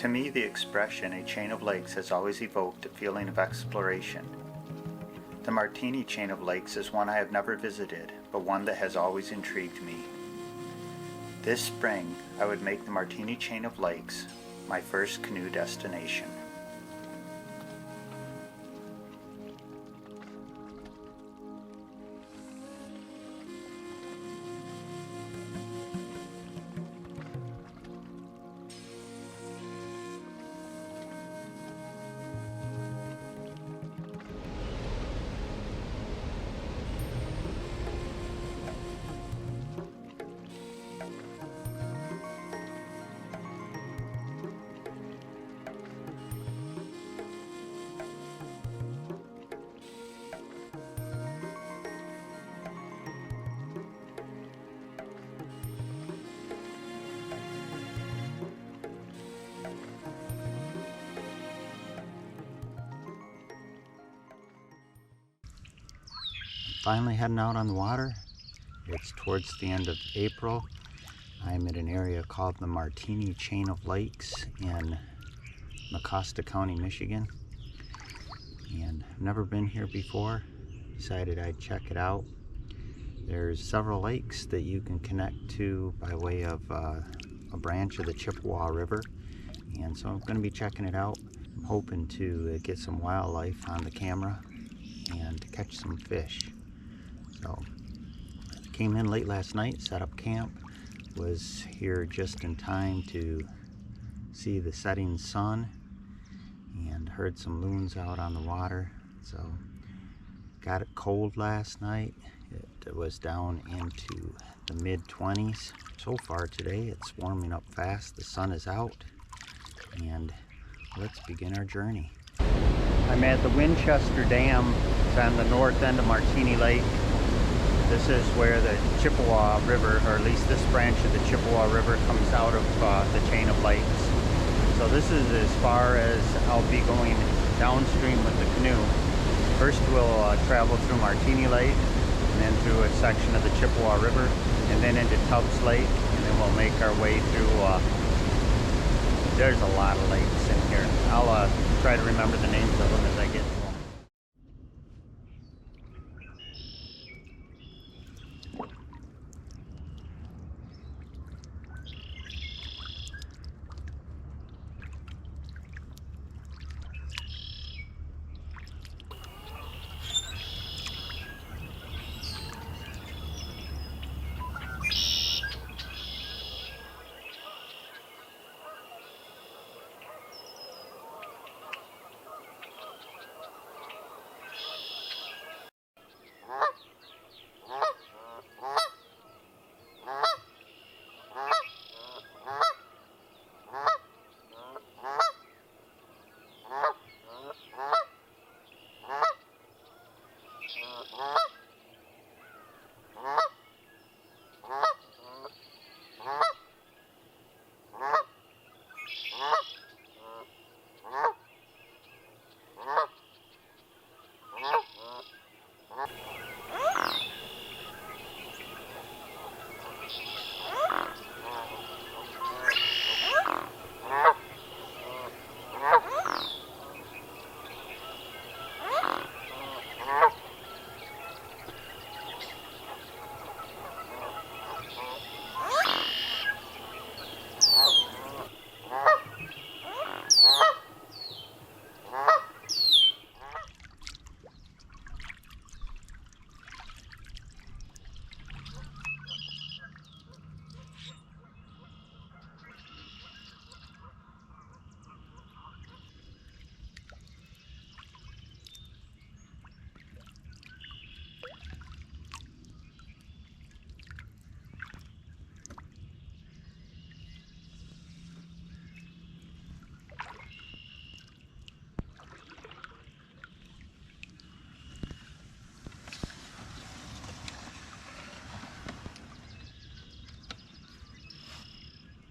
To me, the expression "a chain of lakes" has always evoked a feeling of exploration. The Martiny Chain of Lakes is one I have never visited, but one that has always intrigued me. This spring, I would make the Martiny Chain of Lakes my first canoe destination. Finally heading out on the water. It's towards the end of April. I'm at an area called the Martiny Chain of Lakes in Mecosta County, Michigan. And I've never been here before. Decided I'd check it out. There's several lakes that you can connect to by way of a branch of the Chippewa River. And so I'm going to be checking it out. I'm hoping to get some wildlife on the camera and catch some fish. So, came in late last night, set up camp, was here just in time to see the setting sun, and heard some loons out on the water. So, got it cold last night. It was down into the mid-20s. So far today, it's warming up fast. The sun is out, and let's begin our journey. I'm at the Winchester Dam. It's on the north end of Martiny Lake. This is where the Chippewa River, or at least this branch of the Chippewa River, comes out of the chain of lakes. So this is as far as I'll be going downstream with the canoe. First we'll travel through Martiny Lake, and then through a section of the Chippewa River, and then into Tubbs Lake, and then we'll make our way through, there's a lot of lakes in here. I'll try to remember the names of them as I get to them.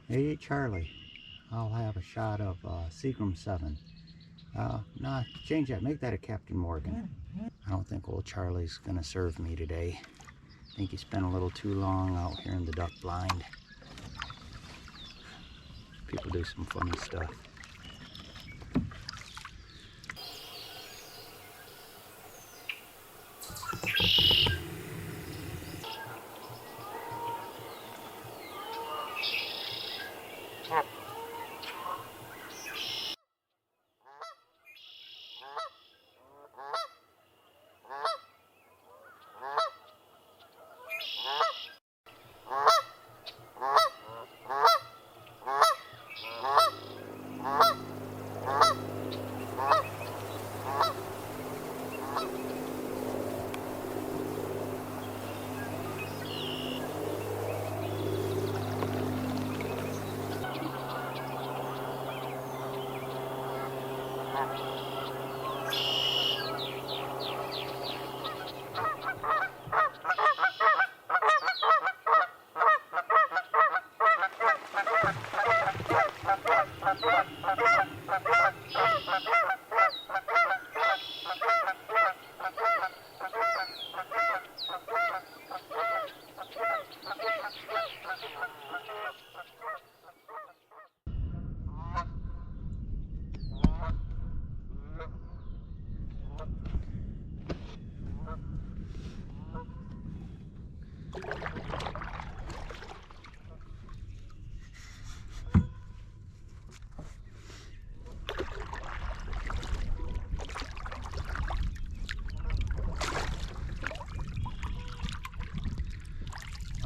Hey Charlie, I'll have a shot of Seagram 7. Nah, change that, make that a Captain Morgan. I don't think old Charlie's gonna serve me today. I think he spent a little too long out here in the duck blind. People do some funny stuff.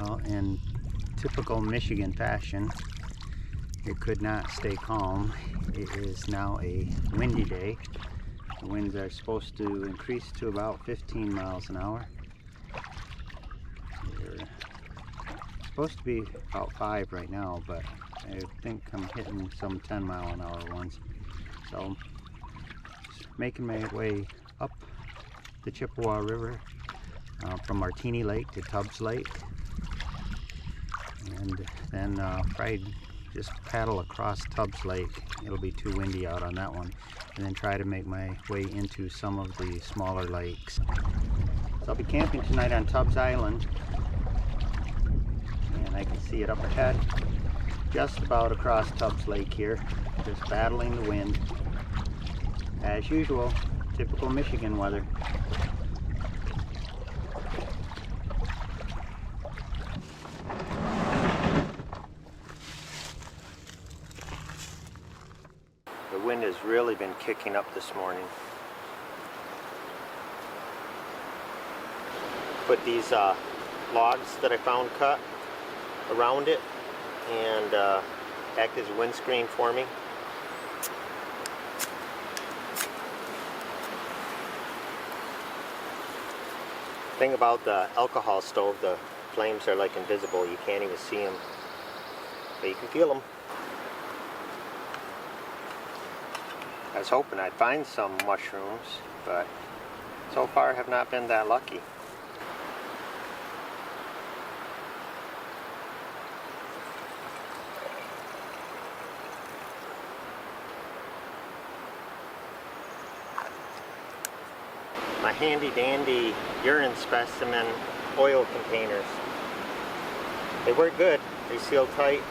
Well, in typical Michigan fashion, it could not stay calm. It is now a windy day. The winds are supposed to increase to about 15 miles an hour. They're supposed to be about 5 right now, but I think I'm hitting some 10-mile-an-hour ones. So, making my way up the Chippewa River from Martiny Lake to Tubbs Lake, and then probably just paddle across Tubbs Lake. It'll be too windy out on that one, and then try to make my way into some of the smaller lakes. So I'll be camping tonight on Tubbs Island, and I can see it up ahead, just about across Tubbs Lake here, just battling the wind. As usual, typical Michigan weather. The wind has really been kicking up this morning. Put these logs that I found cut around it and act as a windscreen for me. Thing about the alcohol stove, the flames are like invisible. You can't even see them, but you can feel them. I was hoping I'd find some mushrooms, but so far have not been that lucky. My handy dandy urine specimen oil containers. They work good. They seal tight.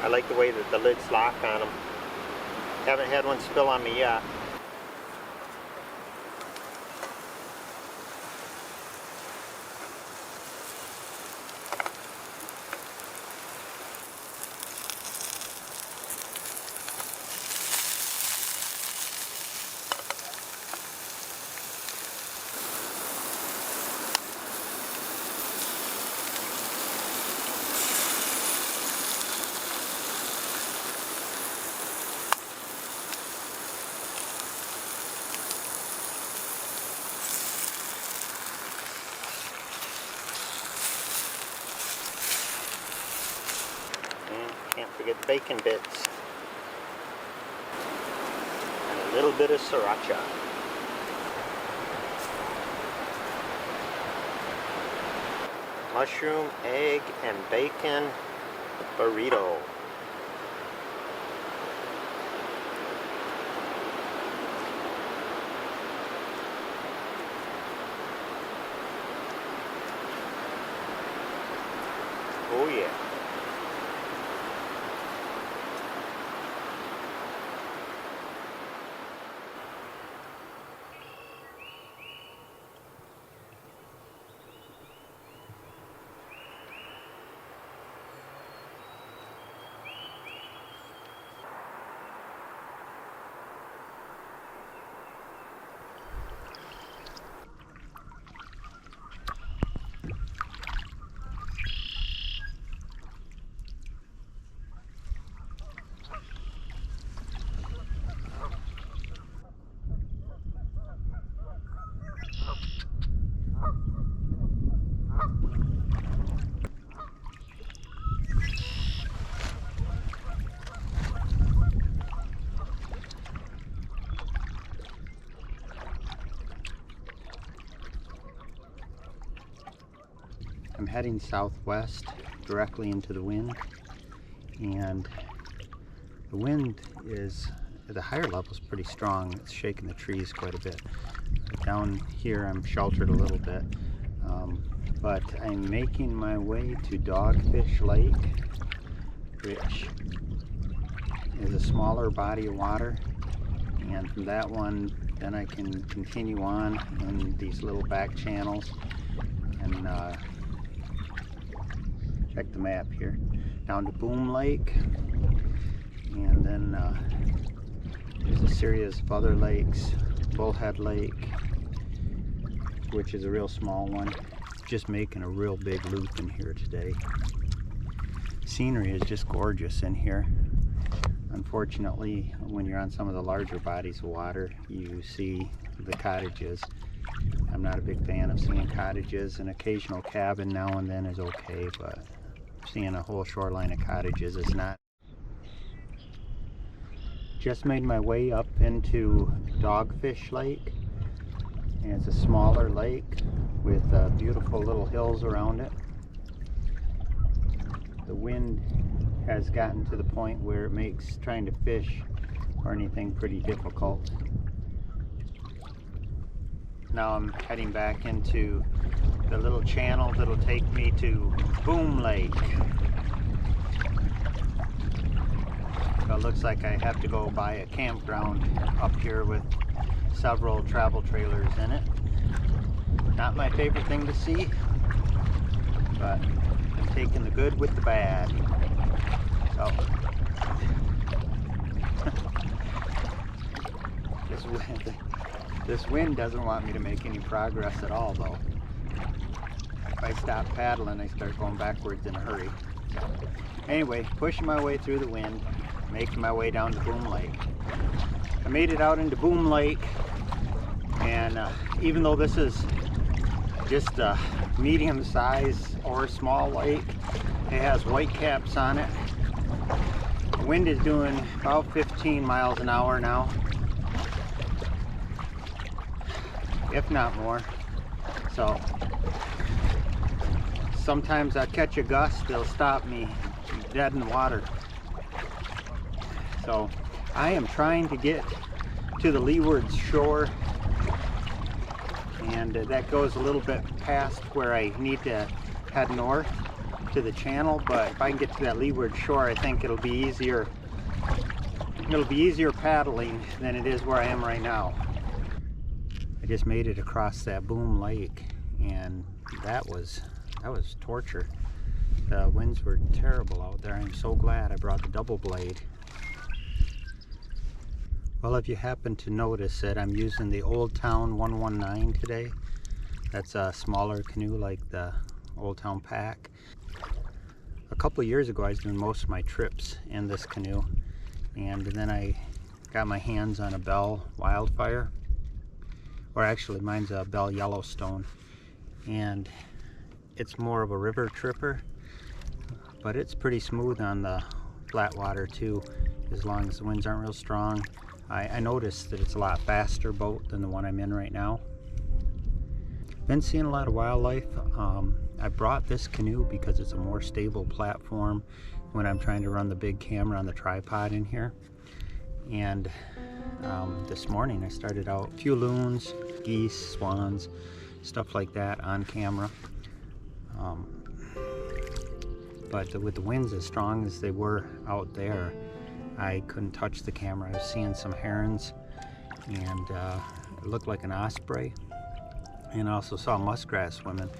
I like the way that the lids lock on them. Haven't had one spill on me yet. Can't forget the bacon bits. And a little bit of sriracha. Mushroom, egg, and bacon burrito. Oh yeah. I'm heading southwest directly into the wind, and the wind is at the higher levels pretty strong. It's shaking the trees quite a bit. Down here I'm sheltered a little bit, but I'm making my way to Dogfish Lake, which is a smaller body of water, and from that one then I can continue on in these little back channels and check the map here, down to Boom Lake, and then there's a series of other lakes, Bullhat Lake, which is a real small one. Just making a real big loop in here today. Scenery is just gorgeous in here. Unfortunately, when you're on some of the larger bodies of water, you see the cottages. I'm not a big fan of seeing cottages. An occasional cabin now and then is okay, but seeing a whole shoreline of cottages is not. Just made my way up into Dogfish Lake, and it's a smaller lake with beautiful little hills around it. The wind has gotten to the point where it makes trying to fish or anything pretty difficult. Now I'm heading back into the little channel that'll take me to Boom Lake. So it looks like I have to go by a campground up here with several travel trailers in it. Not my favorite thing to see, but I'm taking the good with the bad. So this wind doesn't want me to make any progress at all, though. If I stop paddling, I start going backwards in a hurry. So anyway, pushing my way through the wind, making my way down to Boom Lake. I made it out into Boom Lake, and even though this is just a medium size or small lake, it has white caps on it. The wind is doing about 15 miles an hour now, if not more. So sometimes I catch a gust, it'll stop me dead in the water. So I am trying to get to the Leeward Shore, and that goes a little bit past where I need to head north to the channel, but if I can get to that Leeward Shore, I think it'll be easier paddling than it is where I am right now. I just made it across that Boom Lake, and that was torture. The winds were terrible out there. I'm so glad I brought the double blade. Well, if you happen to notice it, I'm using the Old Town 119 today. That's a smaller canoe like the Old Town Pack. A couple of years ago, I was doing most of my trips in this canoe, and then I got my hands on a Bell Wildfire, or actually mine's a Bell Yellowstone, and it's more of a river tripper, but it's pretty smooth on the flat water too, as long as the winds aren't real strong. I noticed that it's a lot faster boat than the one I'm in right now. Been seeing a lot of wildlife. I brought this canoe because it's a more stable platform when I'm trying to run the big camera on the tripod in here. And this morning I started out a few loons, geese, swans, stuff like that on camera. But with the winds as strong as they were out there, I couldn't touch the camera. I was seeing some herons, and it looked like an osprey, and I also saw muskrat swimming,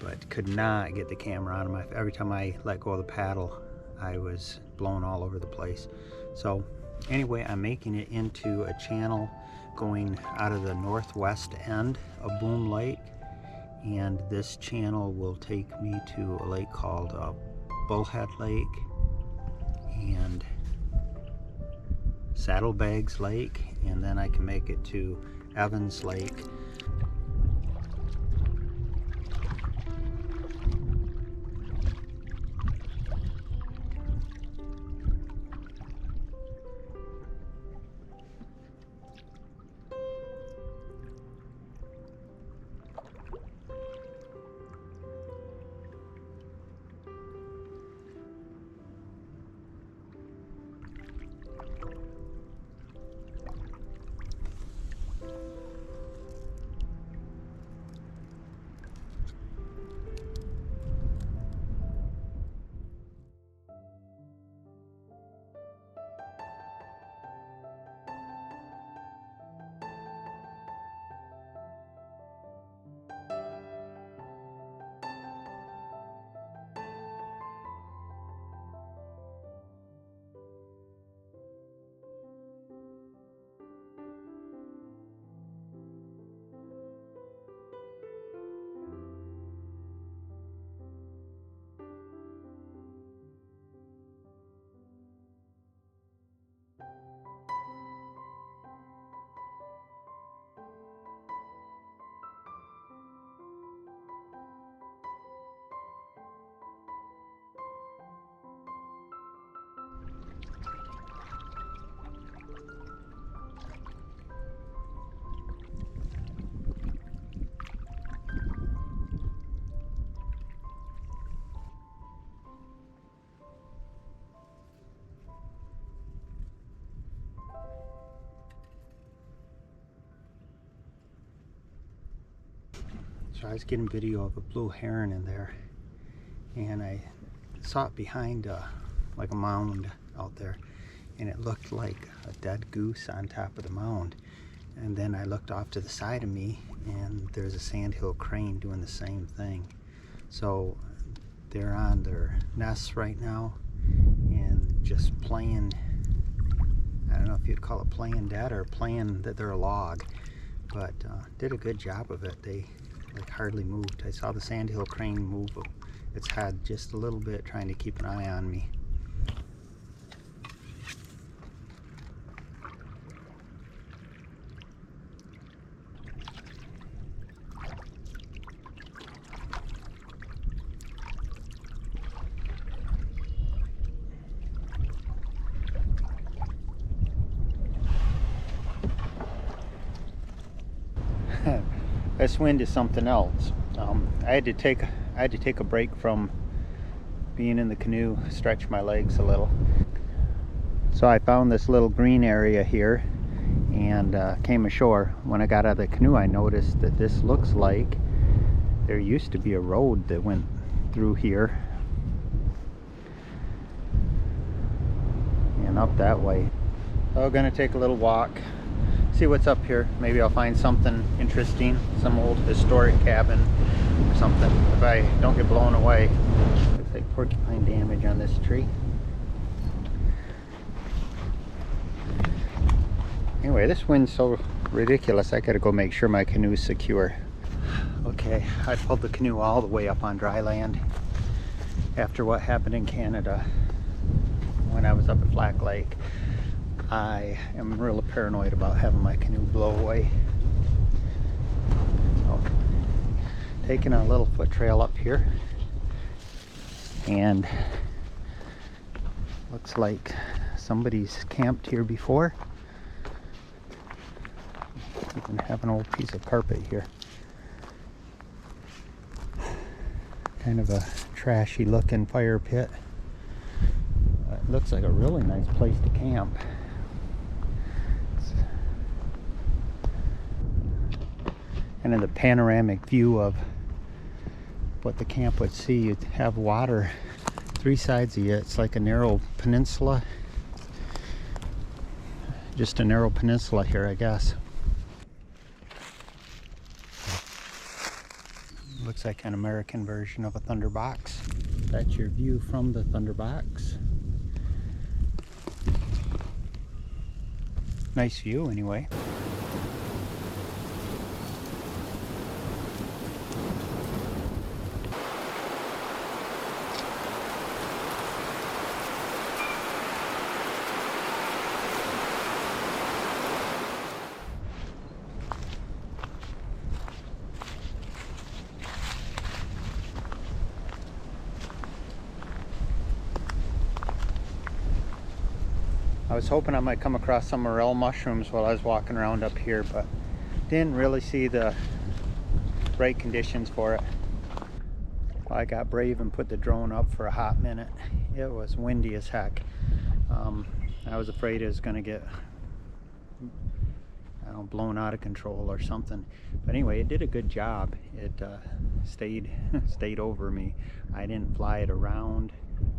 but could not get the camera on them. Every time I let go of the paddle, I was blown all over the place. So anyway, I'm making it into a channel going out of the northwest end of Boom Lake, and this channel will take me to a lake called Bullhat Lake and Saddlebags Lake, and then I can make it to Evans Lake. So I was getting video of a blue heron in there, and I saw it behind like a mound out there, and it looked like a dead goose on top of the mound. And then I looked off to the side of me, and there's a sandhill crane doing the same thing. So they're on their nests right now and just playing. I don't know if you'd call it playing dead or playing that they're a log, but did a good job of it. They like hardly moved. I saw the sandhill crane move its head just a little bit, trying to keep an eye on me. This wind is something else. I had to take a break from being in the canoe, stretch my legs a little. So I found this little green area here and came ashore. When I got out of the canoe, I noticed that this looks like there used to be a road that went through here and up that way. So I'm gonna take a little walk, see what's up here. Maybe I'll find something interesting, some old historic cabin or something, if I don't get blown away. Looks like porcupine damage on this tree. Anyway, this wind's so ridiculous, I gotta go make sure my canoe's secure. Okay, I pulled the canoe all the way up on dry land after what happened in Canada when I was up at Bullhat Lake. I am real paranoid about having my canoe blow away. So, taking a little foot trail up here, and looks like somebody's camped here before. Even have an old piece of carpet here. Kind of a trashy looking fire pit. It looks like a really nice place to camp. And in the panoramic view of what the camp would see, you'd have water three sides of you. It's like a narrow peninsula. Just a narrow peninsula here, I guess. Looks like an American version of a thunderbox. That's your view from the thunderbox. Nice view anyway. I was hoping I might come across some Morel mushrooms while I was walking around up here, but didn't really see the right conditions for it. Well, I got brave and put the drone up for a hot minute. It was windy as heck. I was afraid it was going to get blown out of control or something. But anyway, it did a good job. It stayed over me. I didn't fly it around.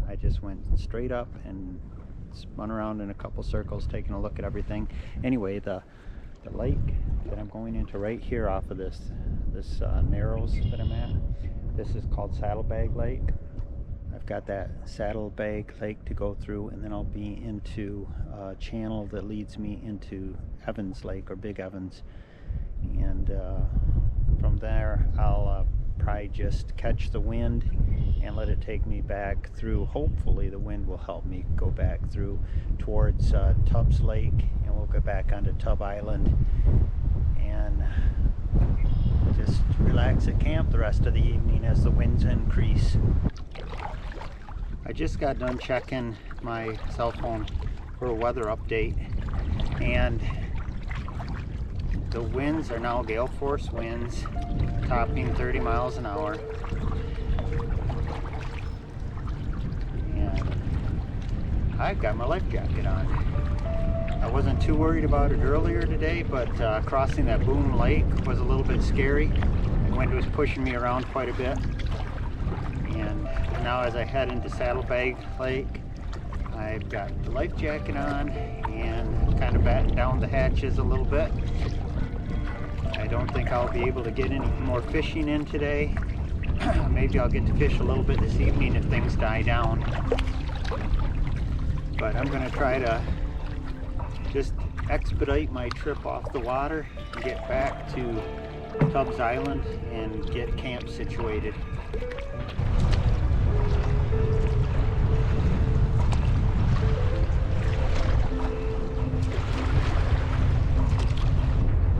I just went straight up and spun around in a couple circles, taking a look at everything. Anyway, the lake that I'm going into right here off of this narrows that I'm at, this is called Saddlebag Lake. I've got that Saddlebag Lake to go through, and then I'll be into a channel that leads me into Evans Lake, or Big Evans, and from there I'll probably just catch the wind and let it take me back through. Hopefully the wind will help me go back through towards Tubbs Lake, and we'll go back onto Tubb Island and just relax at camp the rest of the evening as the winds increase. I just got done checking my cell phone for a weather update, and the winds are now gale force winds, topping 30 miles an hour. And I've got my life jacket on. I wasn't too worried about it earlier today, but crossing that Boom Lake was a little bit scary. wind was pushing me around quite a bit. And now as I head into Saddlebag Lake, I've got the life jacket on and kind of batten down the hatches a little bit. I don't think I'll be able to get any more fishing in today. Maybe I'll get to fish a little bit this evening if things die down. But I'm going to try to just expedite my trip off the water and get back to Tubbs Island and get camp situated.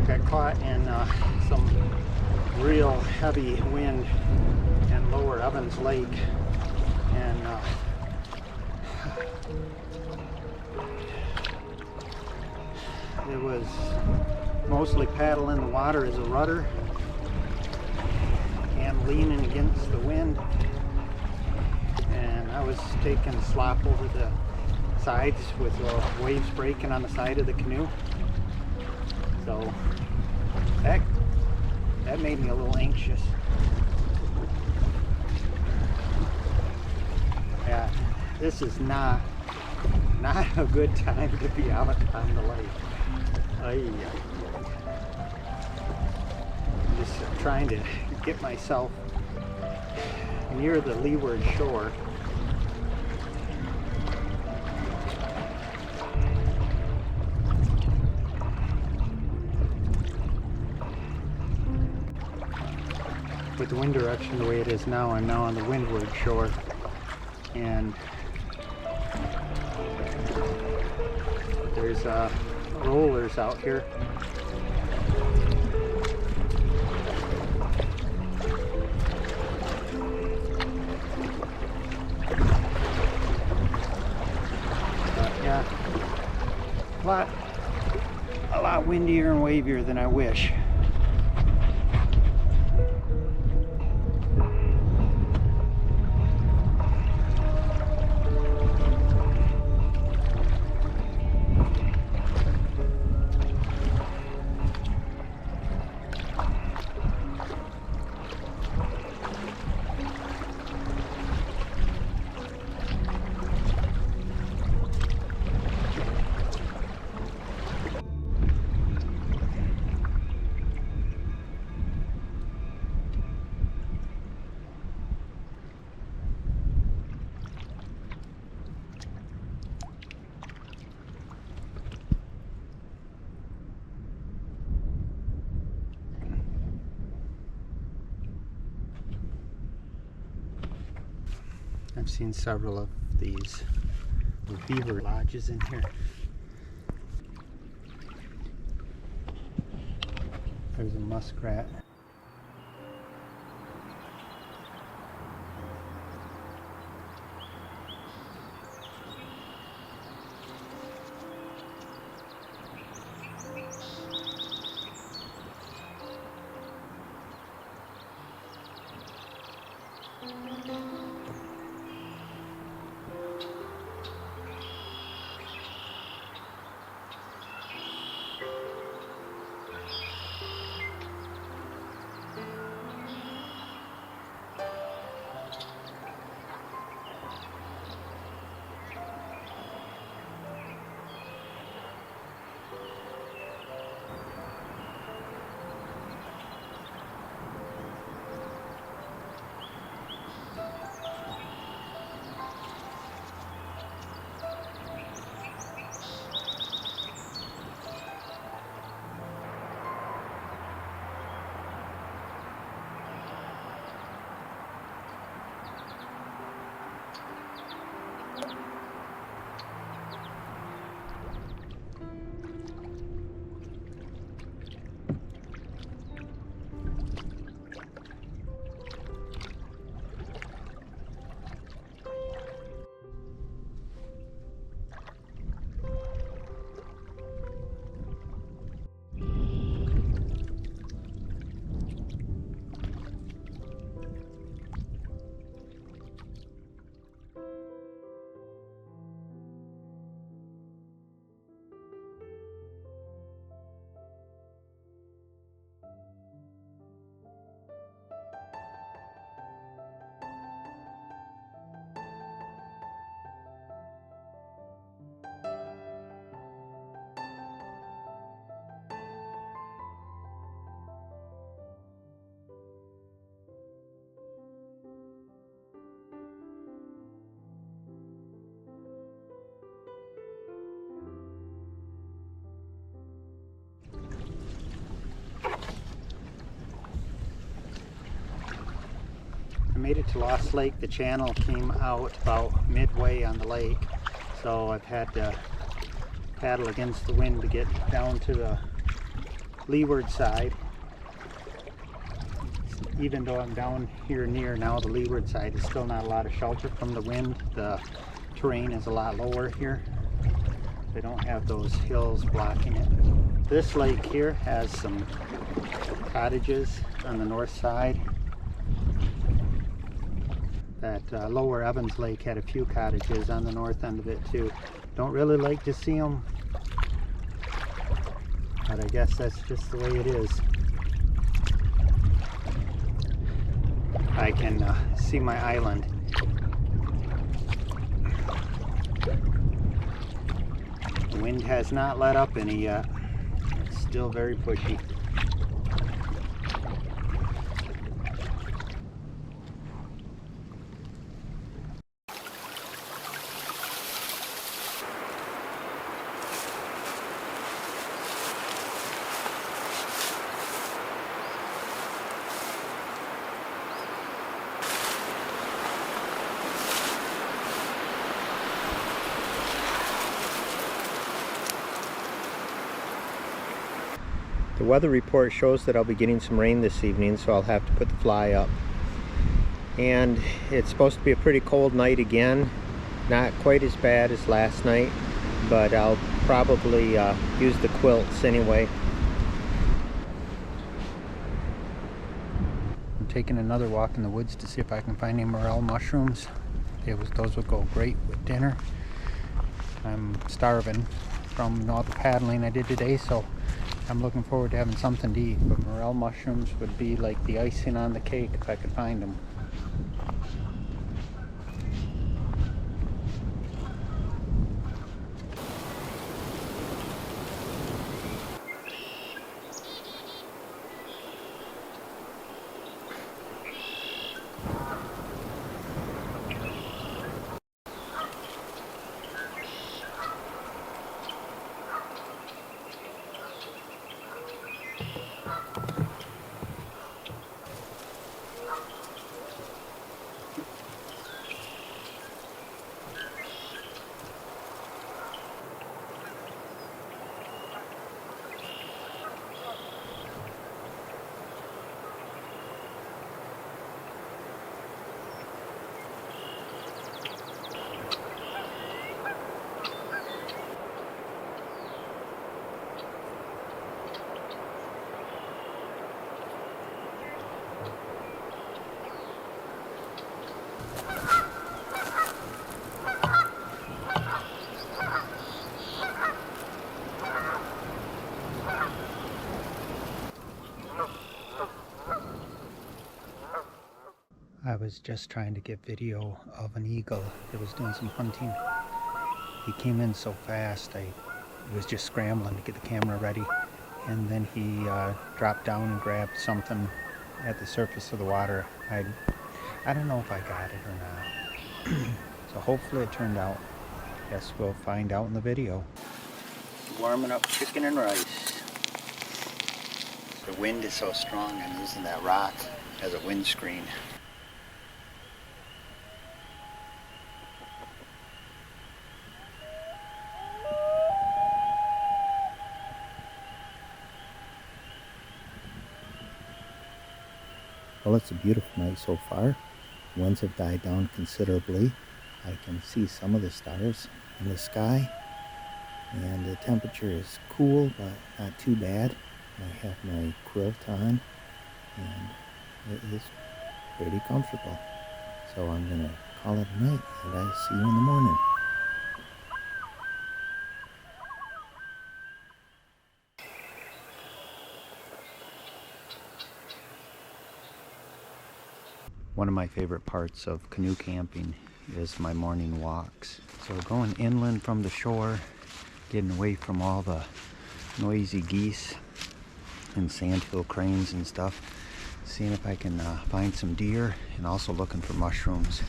Got caught in some real heavy wind in Lower Evans Lake, and it was mostly paddling the water as a rudder and leaning against the wind, and I was taking slop over the sides with waves breaking on the side of the canoe. So that made me a little anxious. Yeah, this is not a good time to be out on the lake. I'm just trying to get myself near the Leeward Shore. With the wind direction the way it is now, I'm now on the windward shore, and there's rollers out here. But yeah, a lot windier and wavier than I wish. I've seen several of these beaver lodges in here. There's a muskrat. made it to Lost Lake. The channel came out about midway on the lake, so I've had to paddle against the wind to get down to the leeward side. Even though I'm down here near now the leeward side, is still not a lot of shelter from the wind. The terrain is a lot lower here. They don't have those hills blocking it. This lake here has some cottages on the north side. That lower Evans Lake had a few cottages on the north end of it too. Don't really like to see them, but I guess that's just the way it is. I can see my island. The wind has not let up any yet. It's still very pushy. The weather report shows that I'll be getting some rain this evening, so I'll have to put the fly up. And it's supposed to be a pretty cold night again. Not quite as bad as last night, but I'll probably use the quilts anyway. I'm taking another walk in the woods to see if I can find any morel mushrooms. Those would go great with dinner. I'm starving from all the paddling I did today, so I'm looking forward to having something to eat. But morel mushrooms would be like the icing on the cake if I could find them. I was just trying to get video of an eagle that was doing some hunting. He came in so fast, I was just scrambling to get the camera ready, and then he dropped down and grabbed something at the surface of the water. I don't know if I got it or not. So hopefully it turned out. Guess we'll find out in the video. Warming up chicken and rice. The wind is so strong, I'm using that rock as a windscreen. Well, it's a beautiful night so far. Winds have died down considerably. I can see some of the stars in the sky, and the temperature is cool but not too bad. I have my quilt on and it is pretty comfortable. So I'm gonna call it a night, and I see you in the morning. One of my favorite parts of canoe camping is my morning walks. So going inland from the shore, getting away from all the noisy geese and sandhill cranes and stuff, seeing if I can find some deer, and also looking for mushrooms.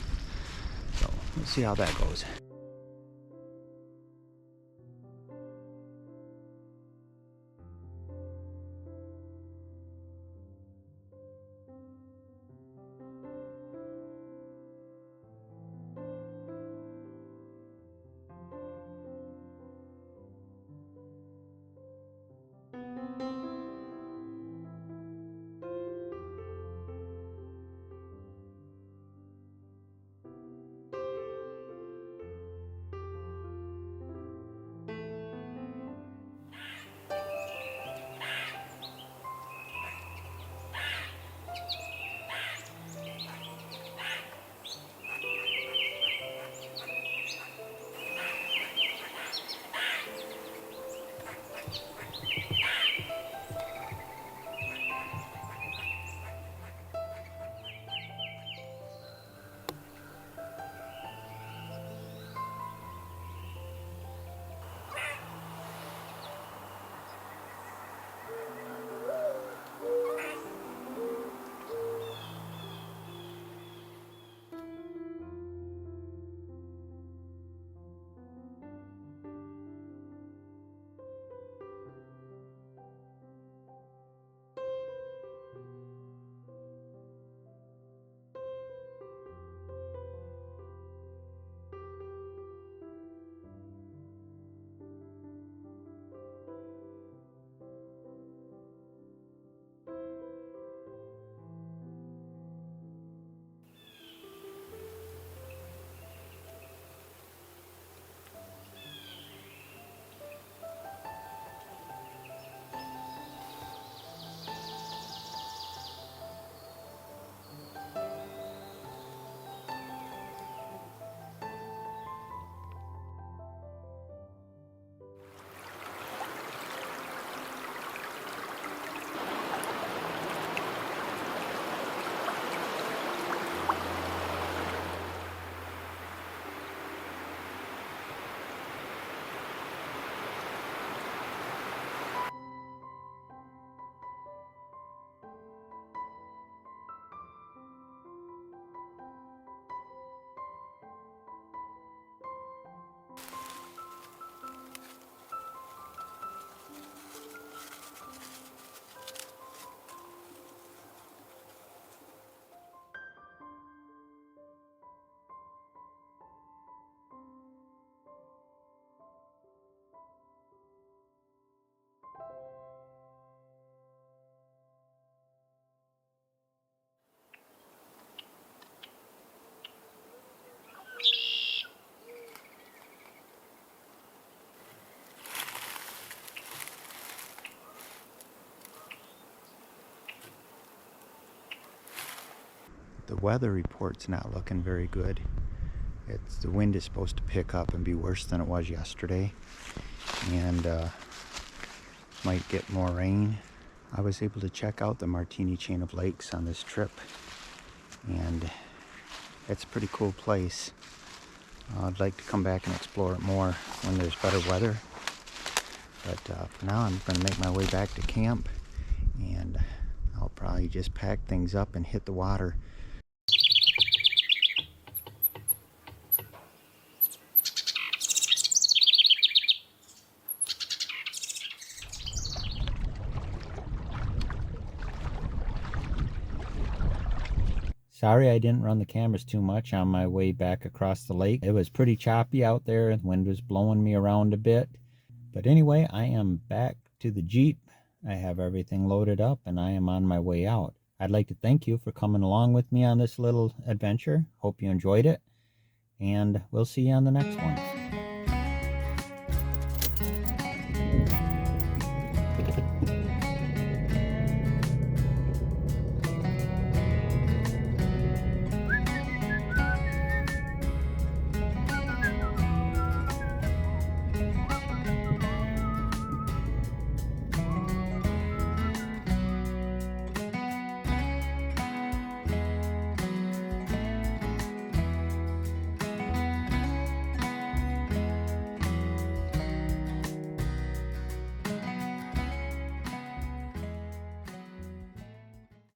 So we'll see how that goes. the weather report's not looking very good. The wind is supposed to pick up and be worse than it was yesterday, and might get more rain. I was able to check out the Martiny Chain of Lakes on this trip, and it's a pretty cool place. I'd like to come back and explore it more when there's better weather, but for now I'm going to make my way back to camp, and I'll probably just pack things up and hit the water. Sorry I didn't run the cameras too much on my way back across the lake. It was pretty choppy out there. The wind was blowing me around a bit. But anyway, I am back to the Jeep. I have everything loaded up and I am on my way out. I'd like to thank you for coming along with me on this little adventure. Hope you enjoyed it. And we'll see you on the next one.